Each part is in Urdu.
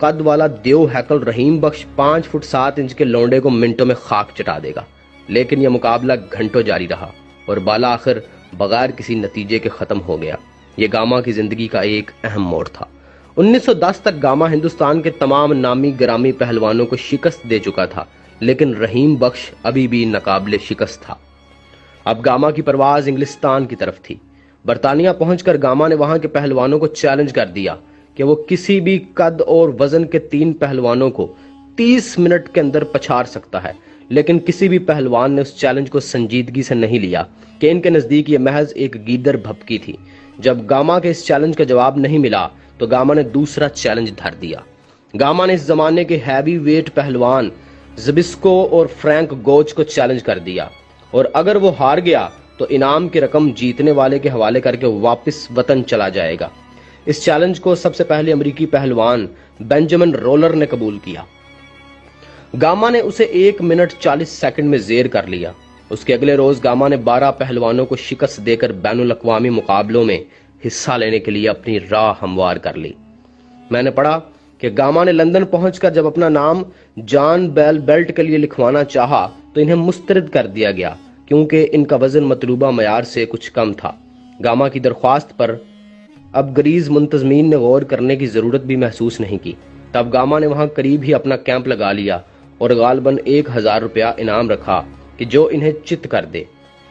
قد والا دیو ہیکل رحیم بخش 5 فٹ 7 انچ کے لونڈے کو منٹوں میں خاک چٹا دے گا، لیکن یہ مقابلہ گھنٹوں جاری رہا اور بالآخر بغیر کسی نتیجے کے ختم ہو گیا۔ یہ گاما کی زندگی کا ایک اہم موڑ تھا۔ 1910 تک گاما ہندوستان کے تمام نامی گرامی پہلوانوں کو شکست دے چکا تھا، لیکن رحیم بخش ابھی بھی ناقابل شکست تھا۔ اب گاما کی پرواز انگلستان کی طرف تھی۔ برطانیہ پہنچ کر گاما نے وہاں کے پہلوانوں کو چیلنج کر دیا کہ وہ کسی بھی قد اور وزن کے 3 پہلوانوں کو 30 منٹ کے اندر پچھاڑ سکتا ہے، لیکن کسی بھی پہلوان نے اس چیلنج کو سنجیدگی سے نہیں لیا کہ ان کے نزدیک یہ محض ایک گیدڑ بھپکی تھی۔ جب گاما کے اس چیلنج کا جواب نہیں ملا تو گاما نے دوسرا چیلنج دھر دیا۔ گاما نے اس زمانے کے ہیوی ویٹ پہلوان زبسکو اور فرینک گوچ کو چیلنج کر دیا، اور اگر وہ ہار گیا تو انعام کی رقم جیتنے والے کے حوالے کر کے واپس وطن چلا جائے گا۔ اس چیلنج کو سب سے پہلے امریکی پہلوان بینجامن رولر نے قبول کیا۔ گاما نے اسے 1 منٹ 40 سیکنڈ میں زیر کر لیا۔ اس کے اگلے روز گاما نے 12 پہلوانوں کو شکست دے کر بین الاقوامی مقابلوں میں حصہ لینے کے لیے اپنی راہ ہموار کر لی۔ میں نے پڑھا کہ گاما نے لندن پہنچ کر جب اپنا نام جان بیل بیلٹ کے لیے لکھوانا چاہا تو انہیں مسترد کر دیا گیا، کیونکہ ان کا وزن مطلوبہ معیار سے کچھ کم تھا۔ گاما کی درخواست پر اب گریز منتظمین نے غور کرنے کی ضرورت بھی محسوس نہیں کی۔ تب گاما نے وہاں قریب ہی اپنا کیمپ لگا لیا اور غالباً 1000 روپیہ انعام رکھا کہ جو انہیں چت کر دے۔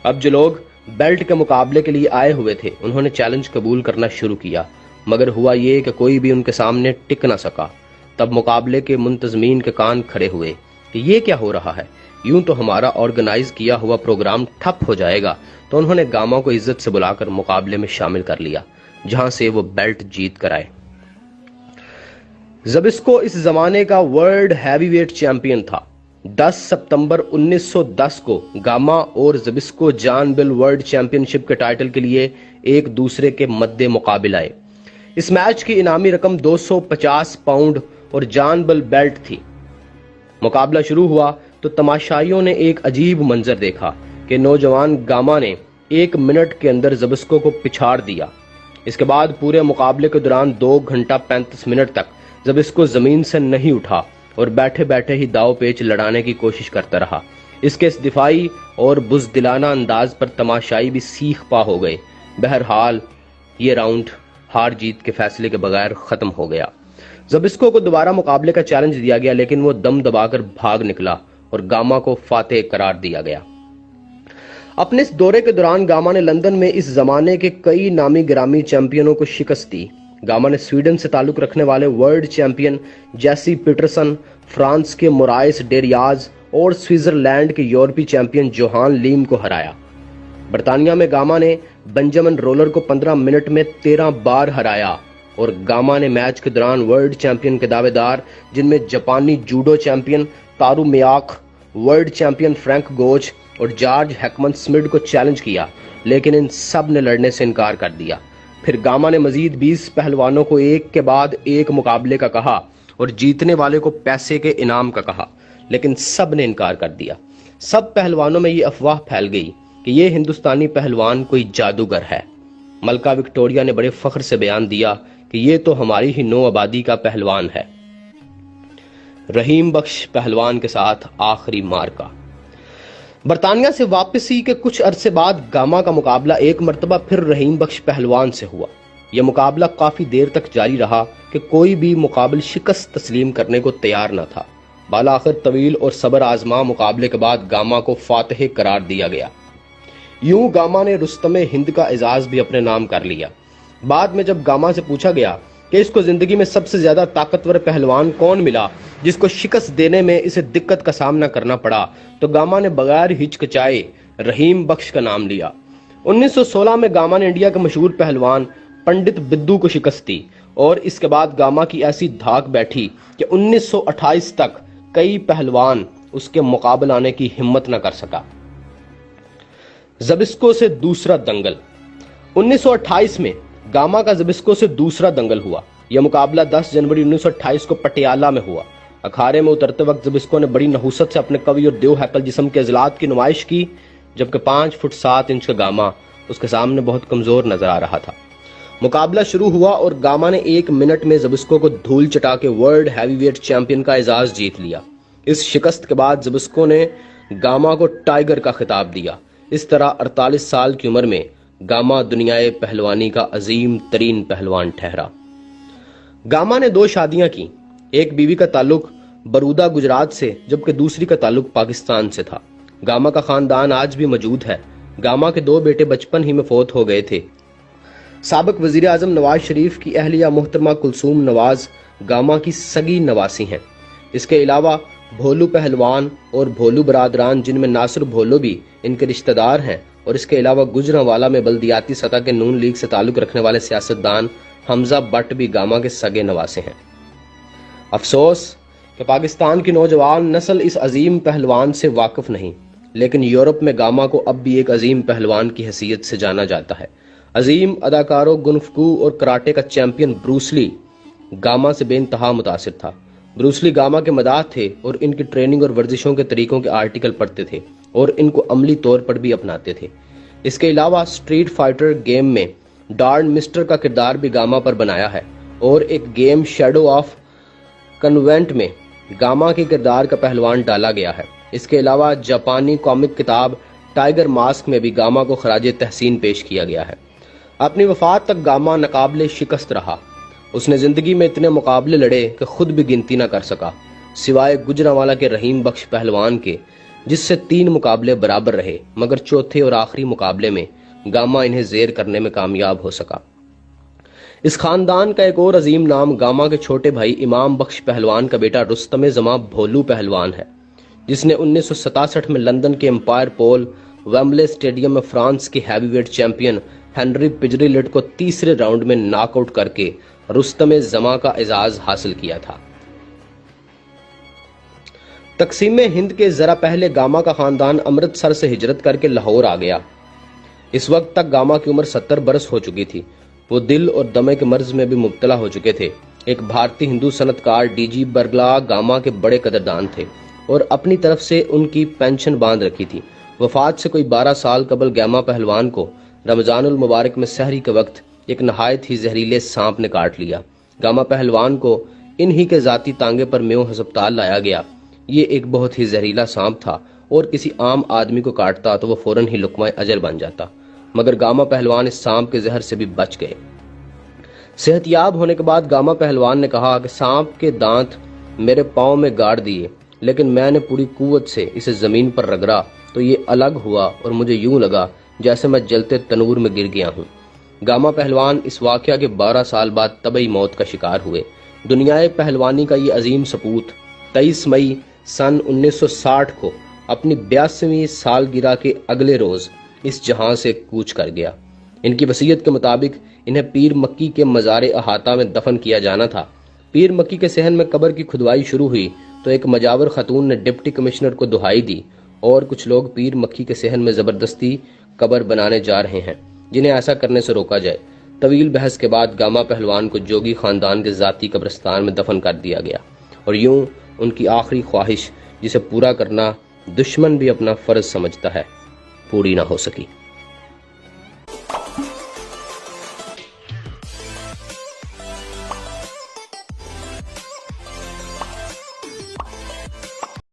اب جو لوگ بیلٹ کے مقابلے کے لیے آئے ہوئے تھے انہوں نے چیلنج قبول کرنا شروع کیا، مگر ہوا یہ کہ کوئی بھی ان کے سامنے ٹک نہ سکا۔ تب مقابلے کے منتظمین کے کان کھڑے ہوئے کہ یہ کیا ہو رہا ہے، یوں تو ہمارا آرگنائز کیا ہوا پروگرام ٹھپ ہو جائے گا۔ تو انہوں نے گاما کو عزت سے بلا کر مقابلے میں شامل کر لیا، جہاں سے وہ بیلٹ جیت کر آئے۔ زبسکو اس زمانے کا ورلڈ ہیوی ویٹ چیمپئن تھا۔ 10 ستمبر 1910 کو گاما اور زبسکو جان بیل ورلڈ چیمپئن شپ کے ٹائٹل کے لیے ایک دوسرے کے مد مقابل آئے۔ اس میچ کی انعامی رقم 250 پاؤنڈ اور جان بیل بیلٹ تھی۔ مقابلہ شروع ہوا تو تماشائیوں نے ایک عجیب منظر دیکھا کہ نوجوان گاما نے 1 منٹ کے اندر زبسکو کو پچھاڑ دیا۔ اس کے بعد پورے مقابلے کے دوران 2 گھنٹہ 35 منٹ تک زبسکو زمین سے نہیں اٹھا اور بیٹھے بیٹھے ہی داؤ پیچ لڑانے کی کوشش کرتا رہا۔ اس کے اس دفاعی اور بزدلانہ انداز پر تماشائی بھی سیخ پا ہو گئے۔ بہرحال یہ راؤنڈ ہار جیت کے فیصلے کے بغیر ختم ہو گیا۔ زبسکو کو دوبارہ مقابلے کا چیلنج دیا گیا، لیکن وہ دم دبا کر بھاگ نکلا اور گاما کو فاتح قرار دیا گیا۔ اپنے اس دورے کے دوران گاما نے لندن میں اس زمانے کے کئی نامی گرامی چیمپئنوں کو شکست دی۔ گاما نے سویڈن سے تعلق رکھنے والے ورلڈ چیمپئن جیسی پیٹرسن، فرانس کے مورائس ڈیریاز اور سوئٹزرلینڈ کے یورپی چیمپئن جوہان لیم کو ہرایا۔ برطانیہ میں گاما نے بنجامن رولر کو 15 منٹ میں 13 بار ہرایا، اور گاما نے میچ کے دوران ورلڈ چیمپئن کے دعوے دار، جن میں جاپانی جوڈو چیمپئن تارو میاک، ورلڈ چیمپئن فرینک گوچ اور جارج ہیکمن سمڈ کو چیلنج کیا، لیکن ان سب نے لڑنے سے انکار کر دیا۔ پھر گاما نے مزید 20 پہلوانوں کو ایک کے بعد ایک مقابلے کا کہا اور جیتنے والے کو پیسے کے انعام کا کہا، لیکن سب نے انکار کر دیا۔ سب پہلوانوں میں یہ افواہ پھیل گئی کہ یہ ہندوستانی پہلوان کوئی جادوگر ہے۔ ملکہ وکٹوریہ نے بڑے فخر سے بیان دیا کہ یہ تو ہماری ہی نو آبادی کا پہلوان ہے۔ رحیم بخش پہلوان کے ساتھ آخری مارکا۔ برطانیہ سے واپسی کے کچھ عرصے بعد گاما کا مقابلہ ایک مرتبہ پھر رحیم بخش پہلوان سے ہوا۔ یہ مقابلہ کافی دیر تک جاری رہا کہ کوئی بھی مقابل شکست تسلیم کرنے کو تیار نہ تھا۔ بالآخر طویل اور صبر آزما مقابلے کے بعد گاما کو فاتح قرار دیا گیا۔ یوں گاما نے رستم ہند کا اعزاز بھی اپنے نام کر لیا۔ بعد میں جب گاما سے پوچھا گیا کہ اس کو زندگی میں سب سے زیادہ طاقتور پہلوان کون ملا جس کو شکست دینے میں اسے دقت کا سامنا کرنا پڑا، تو گاما نے بغیر ہچکچائے رحیم بخش کا نام لیا۔ 1916 میں گاما نے انڈیا کے مشہور پہلوان پنڈت بدو کو شکست دی، اور اس کے بعد گاما کی ایسی دھاک بیٹھی کہ 1928 تک کئی پہلوان اس کے مقابل آنے کی ہمت نہ کر سکا۔ زبسکو سے دوسرا دنگل۔ 1928 میں گاما کا زبسکو سے دوسرا دنگل ہوا۔ یہ مقابلہ 10 جنوری 1928 کو پٹیالہ میں ہوا۔ اکھاڑے میں اترتے وقت زبسکو نے بڑی نحوست سے اپنے قوی اور دیو ہیکل جسم کے عضلات کی نمائش کی، جبکہ 5 فٹ 7 انچ کا گاما اس کے سامنے بہت کمزور نظر آ رہا تھا۔ مقابلہ شروع ہوا اور گاما نے 1 منٹ میں زبسکو کو دھول چٹا کے ورلڈ ہیوی ویٹ چیمپئن کا اعزاز جیت لیا۔ اس شکست کے بعد زبسکو نے گاما کو ٹائیگر کا خطاب دیا۔ اس طرح 48 سال کی عمر میں گاما دنیائے پہلوانی کا عظیم ترین پہلوان ٹھہرا۔ گاما نے 2 شادیاں کی۔ ایک بیوی کا تعلق برودہ گجرات سے جبکہ دوسری کا تعلق پاکستان سے تھا۔ گاما کا خاندان آج بھی موجود ہے۔ گاما کے 2 بیٹے بچپن ہی میں فوت ہو گئے تھے۔ سابق وزیر اعظم نواز شریف کی اہلیہ محترمہ کلثوم نواز گاما کی سگی نواسی ہیں۔ اس کے علاوہ بھولو پہلوان اور بھولو برادران جن میں ناصر بھولو بھی ان کے رشتہ دار ہیں، اور اس کے علاوہ گجرانوالہ میں بلدیاتی سطح کے نون لیگ سے تعلق رکھنے والے سیاستدان حمزہ بٹ بھی گاما کے سگے نواسے ہیں۔ افسوس کہ پاکستان کی نوجوان نسل اس عظیم پہلوان سے واقف نہیں، لیکن یورپ میں گاما کو اب بھی ایک عظیم پہلوان کی حیثیت سے جانا جاتا ہے۔ عظیم اداکاروں گنفکو اور کراٹے کا چیمپئن بروسلی گاما سے بے انتہا متاثر تھا۔ بروسلی گاما کے مداح تھے اور ان کی ٹریننگ اور ورزشوں کے طریقوں کے آرٹیکل پڑھتے تھے اور ان کو عملی طور پر بھی اپناتے تھے۔ اس کے علاوہ اسٹریٹ فائٹر گیم میں ڈارن مسٹر کا کردار بھی گاما پر بنایا ہے، اور ایک گیم شیڈو آف کنوینٹ میں گاما کے کردار کا پہلوان ڈالا گیا ہے۔ اس کے علاوہ جاپانی کامک کتاب ٹائیگر ماسک میں بھی گاما کو خراج تحسین پیش کیا گیا ہے۔ اپنی وفات تک گاما ناقابل شکست رہا۔ اس نے زندگی میں اتنے مقابلے لڑے کہ خود بھی گنتی نہ کر سکا، سوائے گجرانوالہ کے رحیم بخش پہلوان کے، جس سے 3 مقابلے برابر رہے، مگر چوتھے اور آخری مقابلے میں گاما انہیں زیر کرنے میں کامیاب ہو سکا۔ اس خاندان کا ایک اور عظیم نام گاما کے چھوٹے بھائی امام بخش پہلوان کا بیٹا رستم زماں بھولو پہلوان ہے، جس نے 1967 میں لندن کے امپائر پول ویمبلے اسٹیڈیم میں فرانس کے ہیوی ویٹ چیمپئن ہنری پجریلٹ کو تیسرے راؤنڈ میں ناک آؤٹ کر کے رستم زماں کا اعزاز حاصل کیا تھا۔ تقسیم ہند کے ذرا پہلے گاما کا خاندان امرتسر سے ہجرت کر کے لاہور آ گیا۔ اس وقت تک گاما کی عمر 70 برس ہو چکی تھی۔ وہ دل اور دمے کے مرض میں بھی مبتلا ہو چکے تھے۔ ایک بھارتی ہندو صنعت کار ڈی جی برگلا گاما کے بڑے قدردان تھے اور اپنی طرف سے ان کی پینشن باندھ رکھی تھی۔ وفات سے کوئی 12 سال قبل گاما پہلوان کو رمضان المبارک میں سحری کے وقت ایک نہایت ہی زہریلے سانپ نے کاٹ لیا۔ گاما پہلوان کو انہی کے ذاتی تانگے پر میو ہسپتال لایا گیا۔ یہ ایک بہت ہی زہریلا سانپ تھا اور کسی عام آدمی کو کاٹتا تو وہ فوراً ہی لقمہ اجل بن جاتا، مگر گاما پہلوان اس سانپ کے زہر سے بھی بچ گئے۔ صحت یاب ہونے کے بعد گاما پہلوان نے کہا کہ سانپ کے دانت میرے پاؤں میں گاڑ دیے، لیکن میں نے پوری قوت سے اسے زمین پر رگڑا تو یہ الگ ہوا اور مجھے یوں لگا جیسے میں جلتے تنور میں گر گیا ہوں۔ گاما پہلوان اس واقعہ کے 12 سال بعد طبعی موت کا شکار ہوئے۔ دنیائے پہلوانی کا یہ عظیم سپوت 23 مئی سن 1960 کو اپنی 82ویں سالگرہ کے اگلے روز اس جہاں سے کوچ کر گیا۔ ان کی وصیت کے مطابق انہیں پیر مکی کے مزار احاطہ میں دفن کیا جانا تھا۔ پیر مکی کے صحن میں قبر کی کھدوائی شروع ہوئی تو ایک مجاور خاتون نے ڈپٹی کمشنر کو دہائی دی، اور کچھ لوگ پیر مکی کے صحن میں زبردستی قبر بنانے جا رہے ہیں جنہیں ایسا کرنے سے روکا جائے۔ طویل بحث کے بعد گاما پہلوان کو جوگی خاندان کے ذاتی قبرستان میں دفن کر دیا گیا، اور یوں ان کی آخری خواہش جسے پورا کرنا دشمن بھی اپنا فرض سمجھتا ہے پوری نہ ہو سکی۔